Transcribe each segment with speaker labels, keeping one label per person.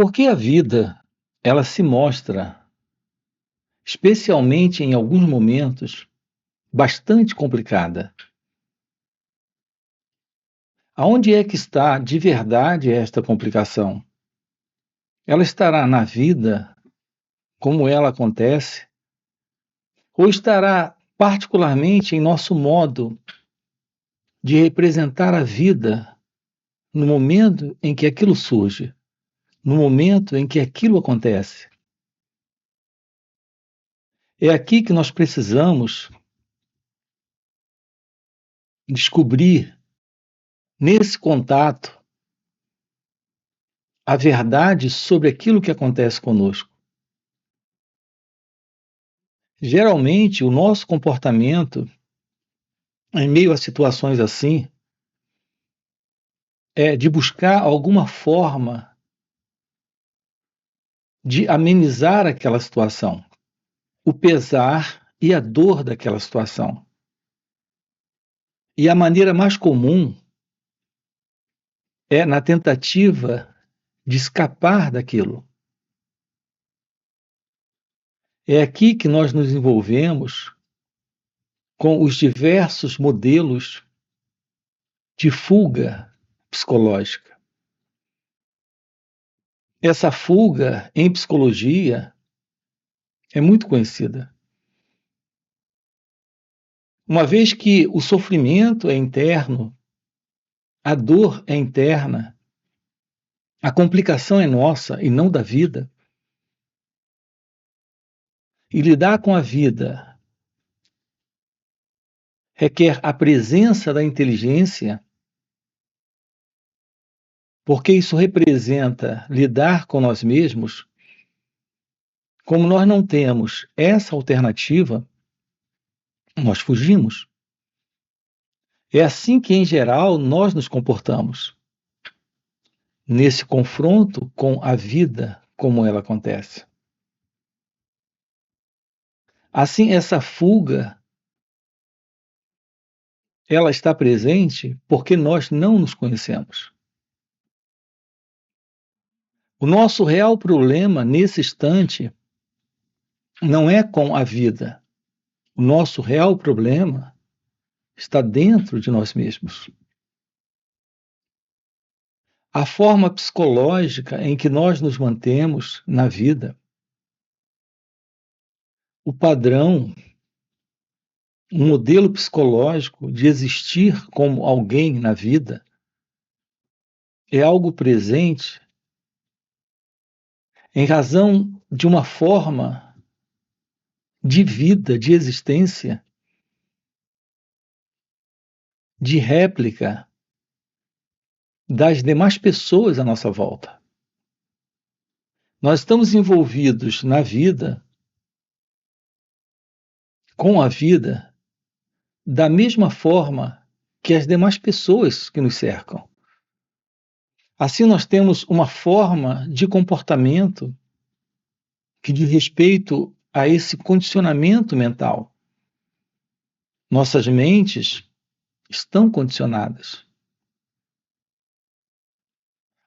Speaker 1: Porque a vida, ela se mostra, especialmente em alguns momentos, bastante complicada. Aonde é que está de verdade esta complicação? Ela estará na vida como ela acontece, ou estará particularmente em nosso modo de representar a vida no momento em que aquilo surge, no momento em que aquilo acontece? É aqui que nós precisamos descobrir, nesse contato, a verdade sobre aquilo que acontece conosco. Geralmente, o nosso comportamento, em meio a situações assim, é de buscar alguma forma de amenizar aquela situação, o pesar e a dor daquela situação. E a maneira mais comum é na tentativa de escapar daquilo. É aqui que nós nos envolvemos com os diversos modelos de fuga psicológica. Essa fuga, em psicologia, é muito conhecida. Uma vez que o sofrimento é interno, a dor é interna, a complicação é nossa e não da vida, e lidar com a vida requer a presença da inteligência, porque isso representa lidar com nós mesmos. Como nós não temos essa alternativa, nós fugimos. É assim que, em geral, nós nos comportamos, nesse confronto com a vida como ela acontece. Assim, essa fuga, ela está presente porque nós não nos conhecemos. O nosso real problema nesse instante não é com a vida. O nosso real problema está dentro de nós mesmos. A forma psicológica em que nós nos mantemos na vida, o padrão, um modelo psicológico de existir como alguém na vida, é algo presente em razão de uma forma de vida, de existência, de réplica das demais pessoas à nossa volta. Nós estamos envolvidos na vida, com a vida, da mesma forma que as demais pessoas que nos cercam. Assim, nós temos uma forma de comportamento que diz respeito a esse condicionamento mental. Nossas mentes estão condicionadas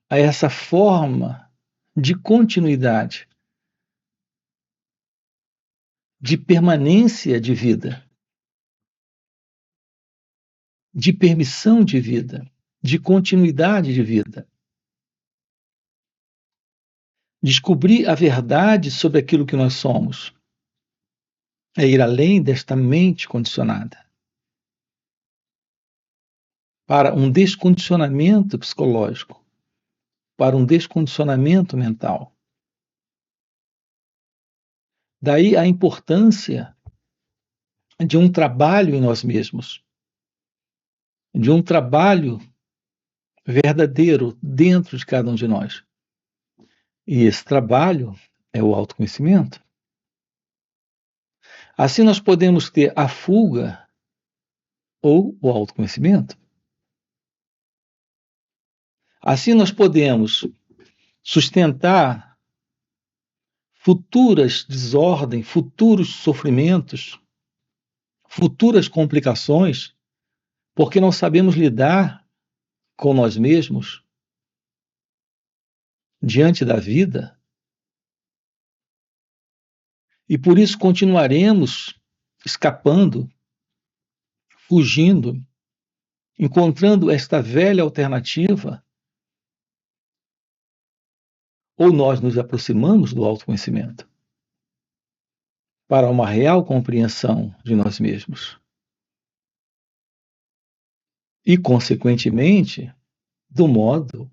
Speaker 1: a essa forma de continuidade, de permanência de vida, de permissão de vida, de continuidade de vida. Descobrir a verdade sobre aquilo que nós somos é ir além desta mente condicionada para um descondicionamento psicológico, para um descondicionamento mental. Daí a importância de um trabalho em nós mesmos, de um trabalho verdadeiro dentro de cada um de nós. E esse trabalho é o autoconhecimento. Assim nós podemos ter a fuga ou o autoconhecimento. Assim nós podemos sustentar futuras desordens, futuros sofrimentos, futuras complicações, porque não sabemos lidar com nós mesmos diante da vida, e por isso continuaremos escapando, fugindo, encontrando esta velha alternativa, ou nós nos aproximamos do autoconhecimento para uma real compreensão de nós mesmos e, consequentemente, do modo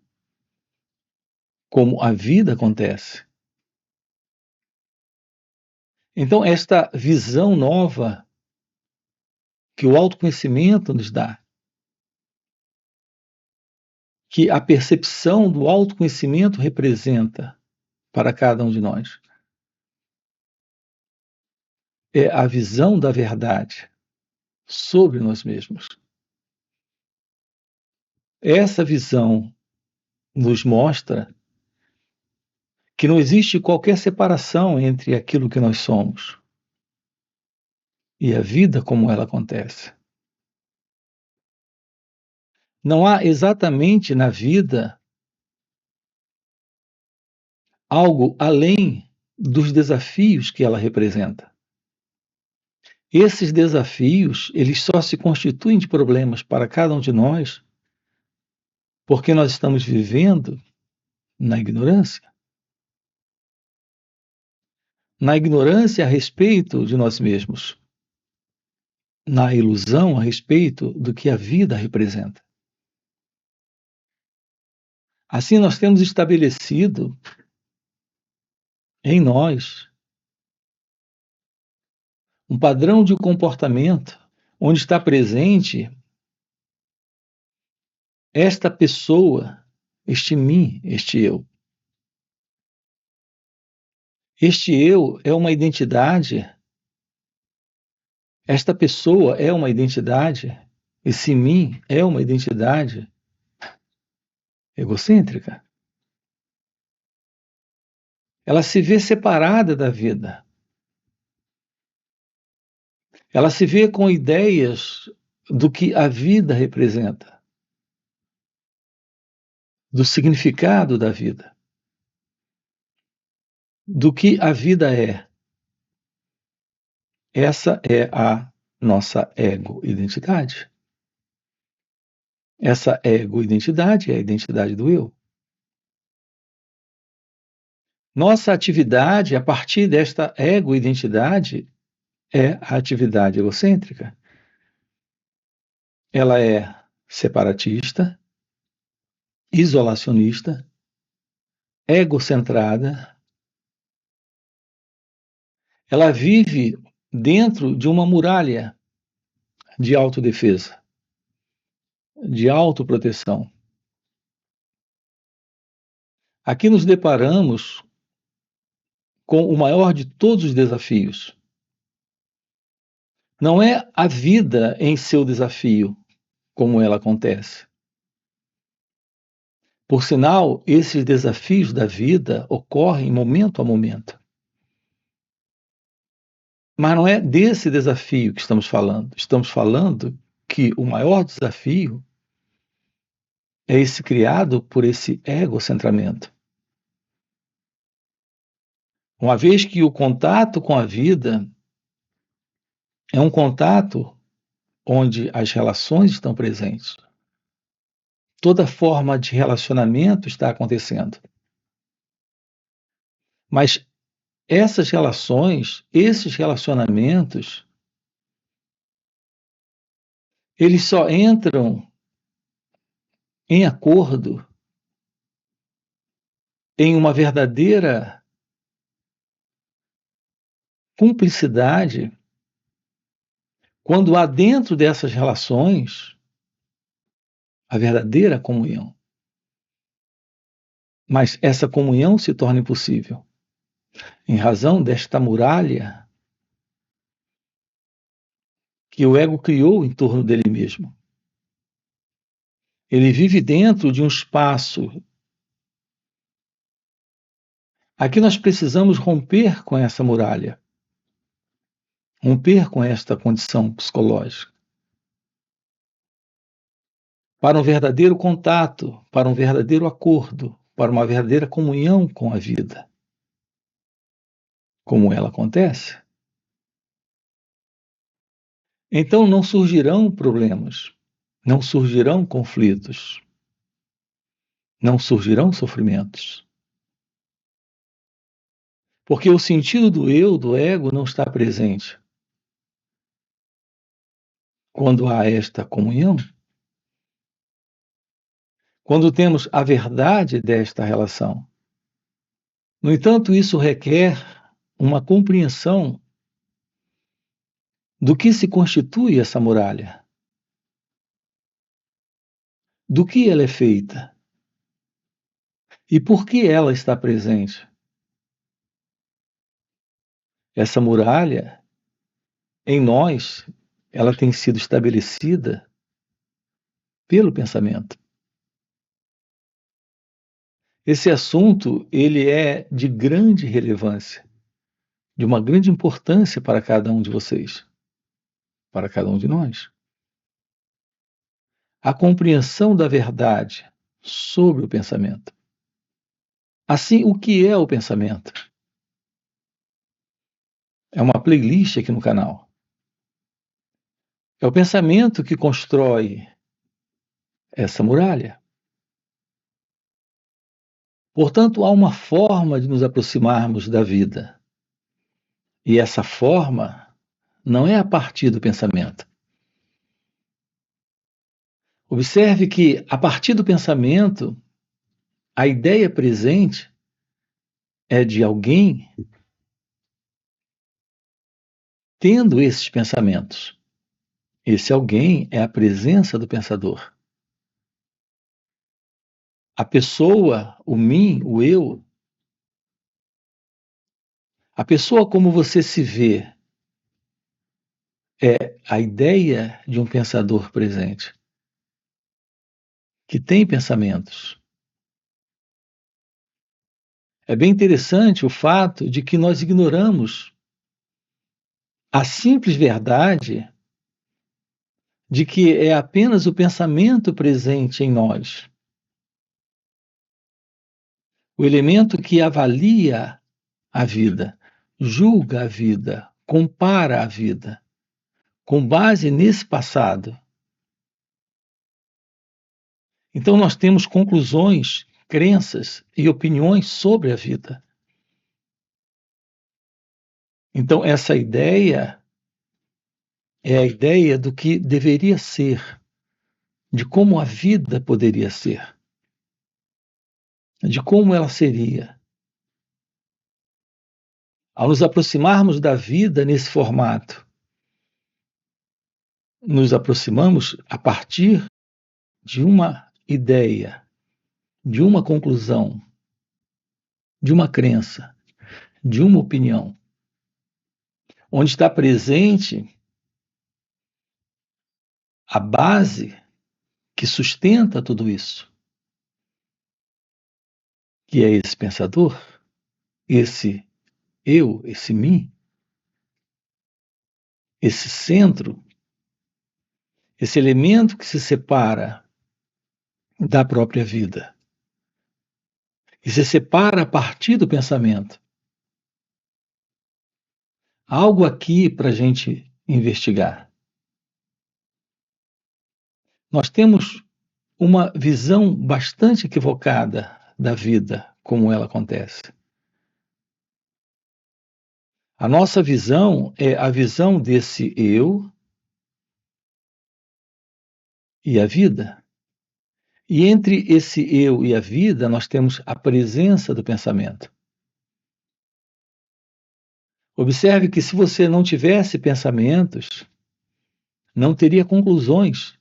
Speaker 1: como a vida acontece. Então, esta visão nova que o autoconhecimento nos dá, que a percepção do autoconhecimento representa para cada um de nós, é a visão da verdade sobre nós mesmos. Essa visão nos mostra que não existe qualquer separação entre aquilo que nós somos e a vida como ela acontece. Não há exatamente na vida algo além dos desafios que ela representa. Esses desafios, eles só se constituem de problemas para cada um de nós porque nós estamos vivendo na ignorância. Na ignorância a respeito de nós mesmos, na ilusão a respeito do que a vida representa. Assim, nós temos estabelecido em nós um padrão de comportamento onde está presente esta pessoa, este mim, este eu. Este eu é uma identidade, esta pessoa é uma identidade, esse mim é uma identidade egocêntrica. Ela se vê separada da vida. Ela se vê com ideias do que a vida representa, do significado da vida, do que a vida é. Essa é a nossa ego-identidade. Essa ego-identidade é a identidade do eu. Nossa atividade, a partir desta ego-identidade, é a atividade egocêntrica. Ela é separatista, isolacionista, egocentrada. Ela vive dentro de uma muralha de autodefesa, de autoproteção. Aqui nos deparamos com o maior de todos os desafios. Não é a vida em seu desafio, como ela acontece. Por sinal, esses desafios da vida ocorrem momento a momento. Mas não é desse desafio que estamos falando. Estamos falando que o maior desafio é esse criado por esse egocentramento. Uma vez que o contato com a vida é um contato onde as relações estão presentes. Toda forma de relacionamento está acontecendo. Mas essas relações, esses relacionamentos, eles só entram em acordo em uma verdadeira cumplicidade quando há dentro dessas relações a verdadeira comunhão. Mas essa comunhão se torna impossível em razão desta muralha que o ego criou em torno dele mesmo. Ele vive dentro de um espaço. Aqui nós precisamos romper com essa muralha, romper com esta condição psicológica, para um verdadeiro contato, para um verdadeiro acordo, para uma verdadeira comunhão com a vida, como ela acontece, então não surgirão problemas, não surgirão conflitos, não surgirão sofrimentos. Porque o sentido do eu, do ego, não está presente. Quando há esta comunhão, quando temos a verdade desta relação. No entanto, isso requer uma compreensão do que se constitui essa muralha, do que ela é feita e por que ela está presente. Essa muralha, em nós, ela tem sido estabelecida pelo pensamento. Esse assunto, ele é de grande relevância, de uma grande importância para cada um de vocês, para cada um de nós. A compreensão da verdade sobre o pensamento. Assim, o que é o pensamento? É uma playlist aqui no canal. É o pensamento que constrói essa muralha. Portanto, há uma forma de nos aproximarmos da vida. E essa forma não é a partir do pensamento. Observe que, a partir do pensamento, a ideia presente é de alguém tendo esses pensamentos. Esse alguém é a presença do pensador. A pessoa, o mim, o eu, a pessoa como você se vê é a ideia de um pensador presente, que tem pensamentos. É bem interessante o fato de que nós ignoramos a simples verdade de que é apenas o pensamento presente em nós, o elemento que avalia a vida, julga a vida, compara a vida, com base nesse passado. Então nós temos conclusões, crenças e opiniões sobre a vida. Então essa ideia é a ideia do que deveria ser, de como a vida poderia ser, de como ela seria. Ao nos aproximarmos da vida nesse formato, nos aproximamos a partir de uma ideia, de uma conclusão, de uma crença, de uma opinião, onde está presente a base que sustenta tudo isso, que é esse pensador, esse eu, esse mim, esse centro, esse elemento que se separa da própria vida e se separa a partir do pensamento. Algo aqui para a gente investigar. Nós temos uma visão bastante equivocada da vida como ela acontece. A nossa visão é a visão desse eu e a vida. E entre esse eu e a vida, nós temos a presença do pensamento. Observe que se você não tivesse pensamentos, não teria conclusões,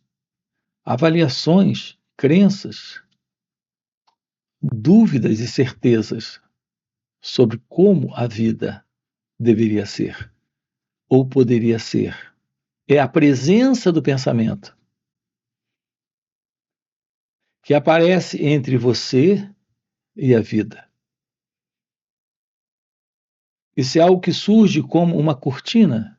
Speaker 1: avaliações, crenças, dúvidas e certezas sobre como a vida deveria ser ou poderia ser. É a presença do pensamento que aparece entre você e a vida. Isso é algo que surge como uma cortina.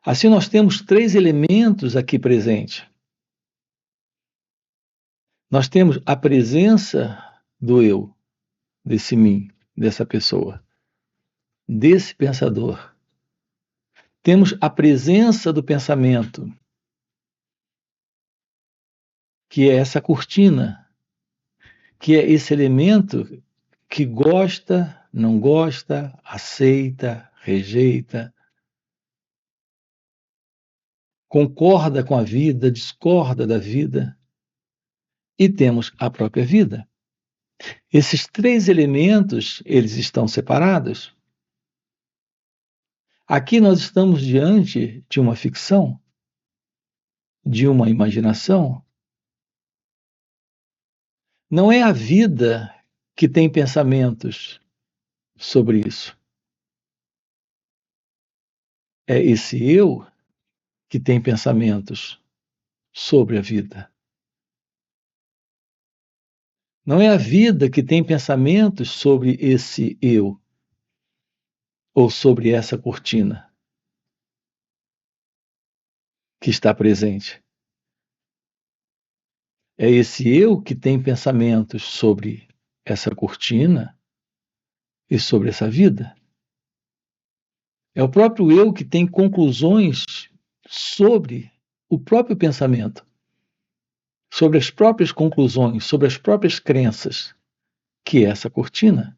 Speaker 1: Assim, nós temos três elementos aqui presentes. Nós temos a presença do eu, desse mim, dessa pessoa, desse pensador. Temos a presença do pensamento, que é essa cortina, que é esse elemento que gosta, não gosta, aceita, rejeita, concorda com a vida, discorda da vida, e temos a própria vida. Esses três elementos, eles estão separados. Aqui nós estamos diante de uma ficção, de uma imaginação. Não é a vida que tem pensamentos sobre isso. É esse eu que tem pensamentos sobre a vida. Não é a vida que tem pensamentos sobre esse eu ou sobre essa cortina que está presente. É esse eu que tem pensamentos sobre essa cortina e sobre essa vida. É o próprio eu que tem conclusões sobre o próprio pensamento, sobre as próprias conclusões, sobre as próprias crenças, que é essa cortina.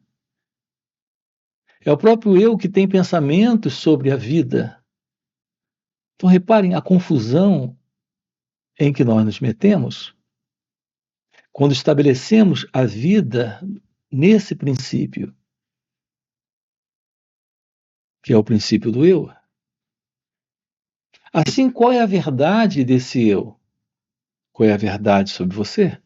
Speaker 1: É o próprio eu que tem pensamentos sobre a vida. Então, reparem a confusão em que nós nos metemos quando estabelecemos a vida nesse princípio, que é o princípio do eu. Assim, qual é a verdade desse eu? Qual é a verdade sobre você?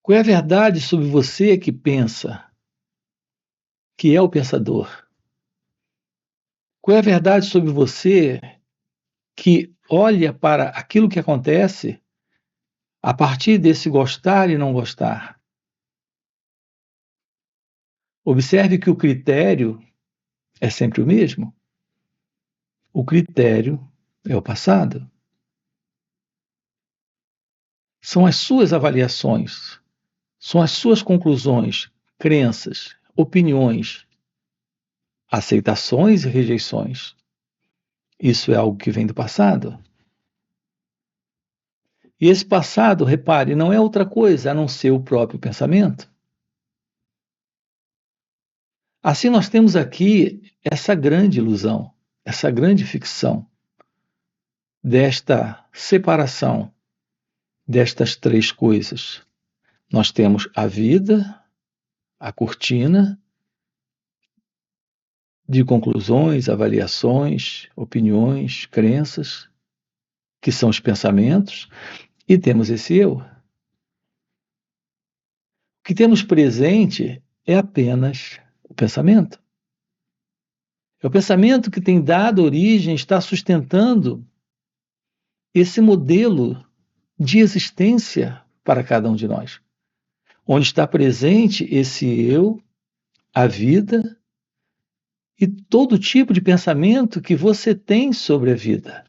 Speaker 1: Qual é a verdade sobre você que pensa, que é o pensador? Qual é a verdade sobre você que olha para aquilo que acontece a partir desse gostar e não gostar? Observe que o critério é sempre o mesmo. O critério é o passado. São as suas avaliações, são as suas conclusões, crenças, opiniões, aceitações e rejeições. Isso é algo que vem do passado. E esse passado, repare, não é outra coisa a não ser o próprio pensamento. Assim, nós temos aqui essa grande ilusão, essa grande ficção, desta separação destas três coisas. Nós temos a vida, a cortina, de conclusões, avaliações, opiniões, crenças, que são os pensamentos, e temos esse eu. O que temos presente é apenas o pensamento. É o pensamento que tem dado origem, está sustentando esse modelo de existência para cada um de nós, onde está presente esse eu, a vida e todo tipo de pensamento que você tem sobre a vida.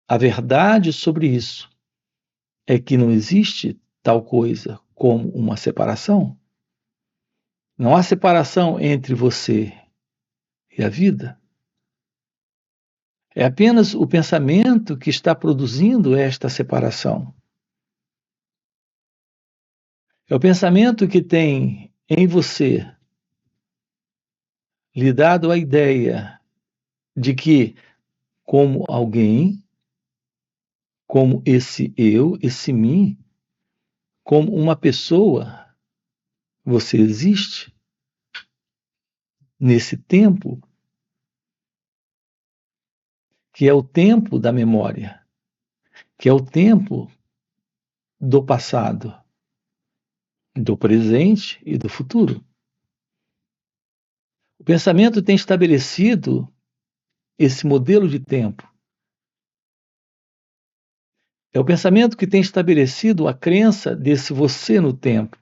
Speaker 1: A verdade sobre isso é que não existe tal coisa como uma separação. Não há separação entre você e a vida. É apenas o pensamento que está produzindo esta separação. É o pensamento que tem em você lhe dado a ideia de que, como alguém, como esse eu, esse mim, como uma pessoa, você existe nesse tempo, que é o tempo da memória, que é o tempo do passado, do presente e do futuro. O pensamento tem estabelecido esse modelo de tempo. É o pensamento que tem estabelecido a crença desse você no tempo,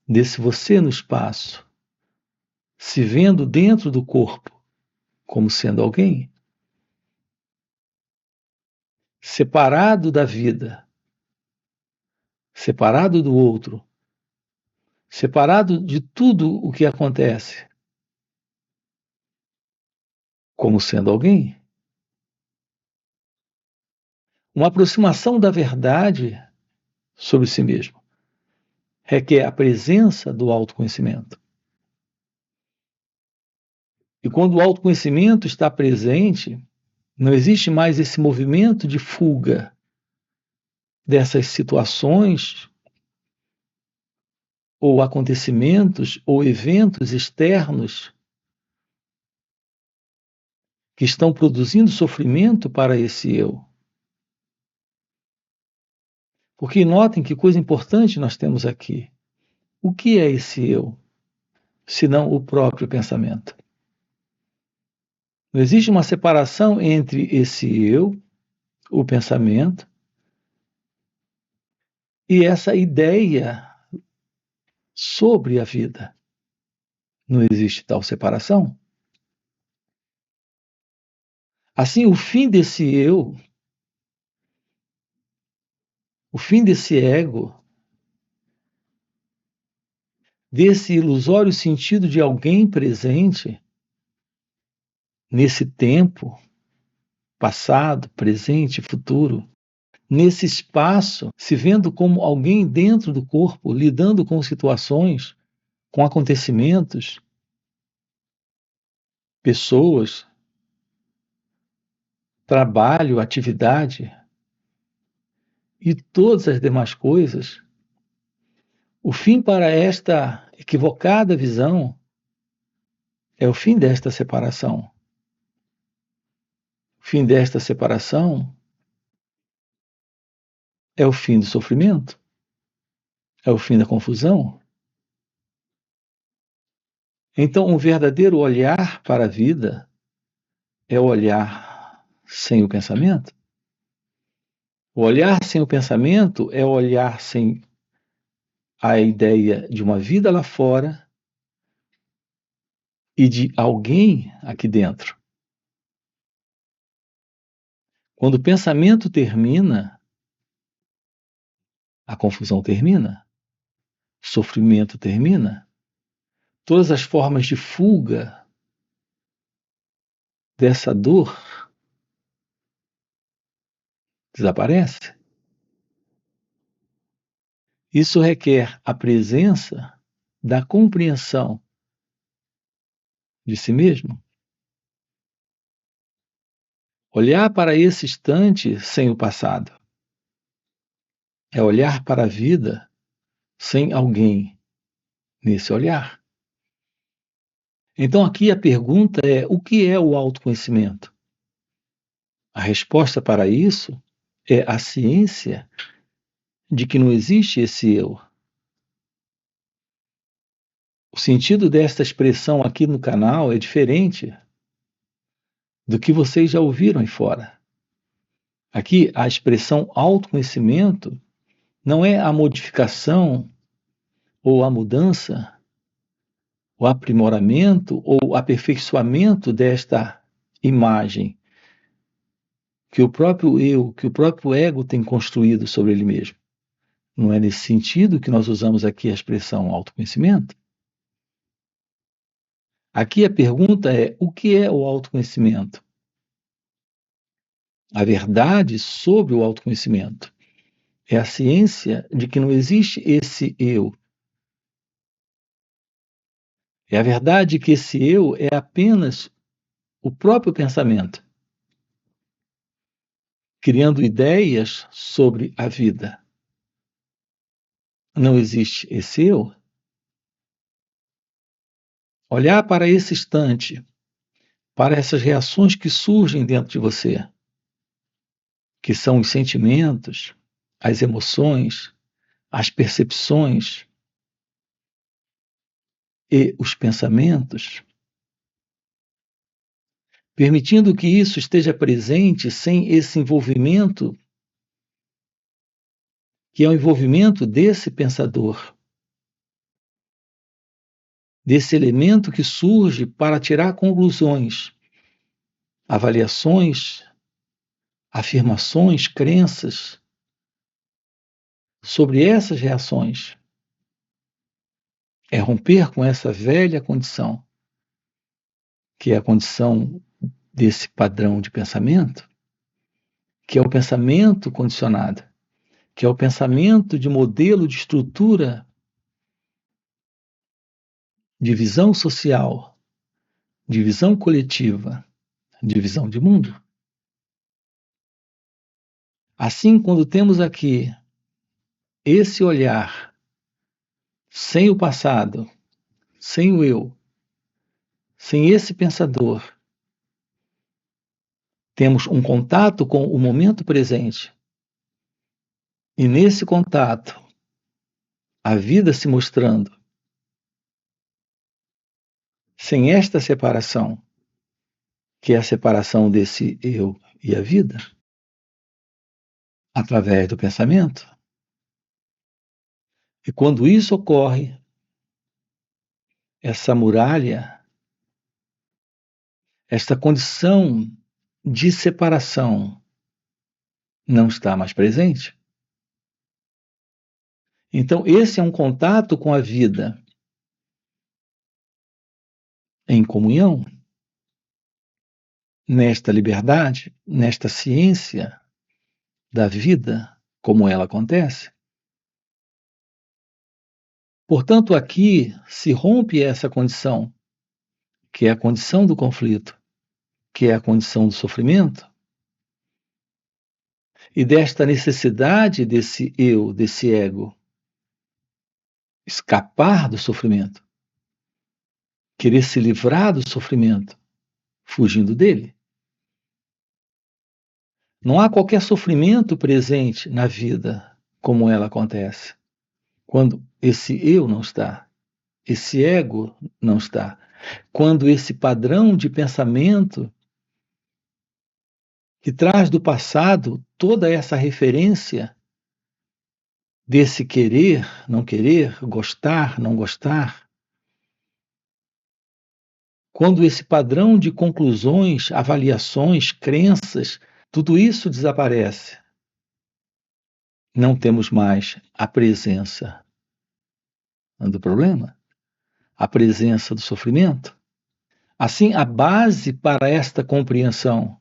Speaker 1: desse você no espaço, se vendo dentro do corpo como sendo alguém. separado da vida, separado do outro, separado de tudo o que acontece, como sendo alguém. Uma aproximação da verdade sobre si mesmo requer a presença do autoconhecimento. E quando o autoconhecimento está presente, não existe mais esse movimento de fuga dessas situações ou acontecimentos ou eventos externos que estão produzindo sofrimento para esse eu. Porque notem que coisa importante nós temos aqui. O que é esse eu, senão o próprio pensamento? Não existe uma separação entre esse eu, o pensamento, e essa ideia sobre a vida. Não existe tal separação. Assim, o fim desse eu, o fim desse ego, desse ilusório sentido de alguém presente nesse tempo, passado, presente, futuro, nesse espaço, se vendo como alguém dentro do corpo, lidando com situações, com acontecimentos, pessoas, trabalho, atividade e todas as demais coisas, o fim para esta equivocada visão é o fim desta separação. O fim desta separação é o fim do sofrimento, é o fim da confusão. Então, um verdadeiro olhar para a vida é o olhar sem o pensamento. O olhar sem o pensamento é o olhar sem a ideia de uma vida lá fora e de alguém aqui dentro. Quando o pensamento termina, a confusão termina, o sofrimento termina, todas as formas de fuga dessa dor desaparecem. Isso requer a presença da compreensão de si mesmo. Olhar para esse instante sem o passado é olhar para a vida sem alguém nesse olhar. Então, aqui a pergunta é: o que é o autoconhecimento? A resposta para isso é a ciência de que não existe esse eu. O sentido desta expressão aqui no canal é diferente do que vocês já ouviram aí fora. Aqui, a expressão autoconhecimento não é a modificação ou a mudança, o aprimoramento ou aperfeiçoamento desta imagem que o próprio eu, que o próprio ego tem construído sobre ele mesmo. Não é nesse sentido que nós usamos aqui a expressão autoconhecimento. Aqui a pergunta é: o que é o autoconhecimento? A verdade sobre o autoconhecimento é a ciência de que não existe esse eu. É a verdade que esse eu é apenas o próprio pensamento, criando ideias sobre a vida. Não existe esse eu. Olhar para esse instante, para essas reações que surgem dentro de você, que são os sentimentos, as emoções, as percepções e os pensamentos, permitindo que isso esteja presente sem esse envolvimento, que é o envolvimento desse pensador, desse elemento que surge para tirar conclusões, avaliações afirmações, crenças sobre essas reações. É romper com essa velha condição, que é a condição desse padrão de pensamento, que é o pensamento condicionado, que é o pensamento de modelo de estrutura de visão social, de visão coletiva, de visão de mundo. Assim, quando temos aqui esse olhar sem o passado, sem o eu, sem esse pensador, temos um contato com o momento presente. E nesse contato, a vida se mostrando sem esta separação, que é a separação desse eu e a vida, através do pensamento. E quando isso ocorre, essa muralha, esta condição de separação não está mais presente. Então, esse é um contato com a vida em comunhão, nesta liberdade, nesta ciência da vida, como ela acontece. Portanto, aqui se rompe essa condição, que é a condição do conflito, que é a condição do sofrimento, e desta necessidade desse eu, desse ego, escapar do sofrimento, querer se livrar do sofrimento, fugindo dele. Não há qualquer sofrimento presente na vida como ela acontece, quando esse eu não está, esse ego não está, quando esse padrão de pensamento que traz do passado toda essa referência desse querer, não querer, gostar, não gostar, quando esse padrão de conclusões, avaliações, crenças, tudo isso desaparece, não temos mais a presença do problema, a presença do sofrimento. Assim, a base para esta compreensão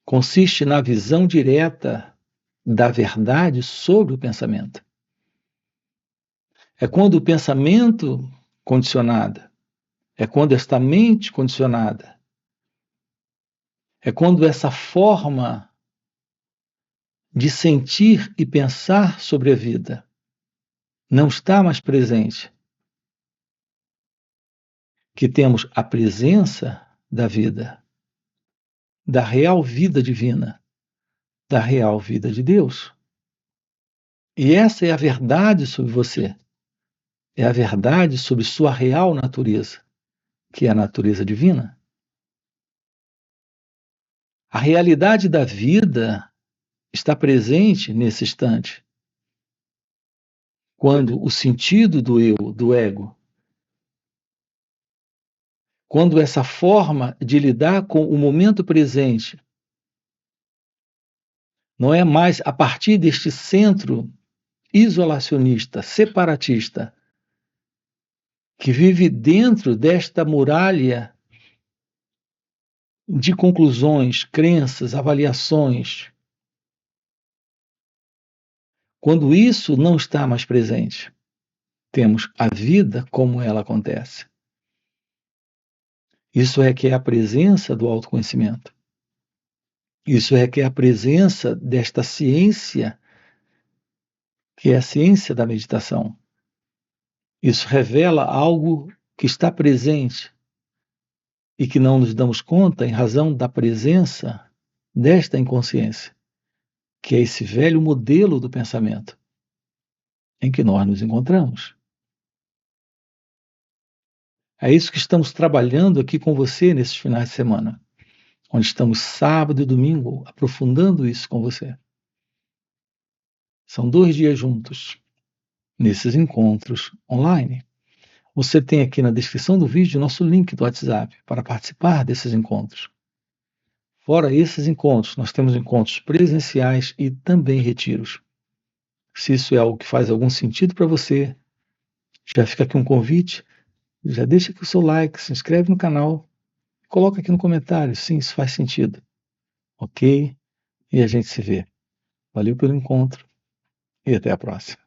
Speaker 1: consiste na visão direta da verdade sobre o pensamento. É quando o pensamento condicionado, é quando esta mente condicionada, é quando essa forma de sentir e pensar sobre a vida não está mais presente, que temos a presença da vida, da real vida divina, da real vida de Deus. E essa é a verdade sobre você. É a verdade sobre sua real natureza, que é a natureza divina. A realidade da vida está presente nesse instante, quando o sentido do eu, do ego, quando essa forma de lidar com o momento presente não é mais a partir deste centro isolacionista, separatista, que vive dentro desta muralha de conclusões, crenças, avaliações. Quando isso não está mais presente, temos a vida como ela acontece. Isso é que é a presença do autoconhecimento. Isso é que é a presença desta ciência, que é a ciência da meditação. Isso revela algo que está presente e que não nos damos conta em razão da presença desta inconsciência, que é esse velho modelo do pensamento em que nós nos encontramos. É isso que estamos trabalhando aqui com você nesses finais de semana, onde estamos sábado e domingo aprofundando isso com você. São 2 dias juntos, nesses encontros online. Você tem aqui na descrição do vídeo nosso link do WhatsApp para participar desses encontros. Fora esses encontros, nós temos encontros presenciais e também retiros. Se isso é algo que faz algum sentido para você, já fica aqui um convite, já deixa aqui o seu like, se inscreve no canal, coloca aqui no comentário, sim, isso faz sentido, ok? E a gente se vê. Valeu pelo encontro e até a próxima.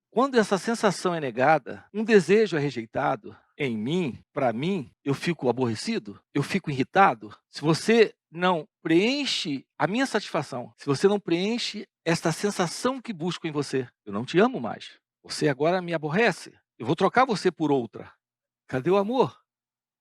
Speaker 2: Quando essa sensação é negada, um desejo é rejeitado em mim, para mim, eu fico aborrecido, eu fico irritado. Se você não preenche a minha satisfação, se você não preenche esta sensação que busco em você, eu não te amo mais. Você agora me aborrece. Eu vou trocar você por outra. Cadê o amor?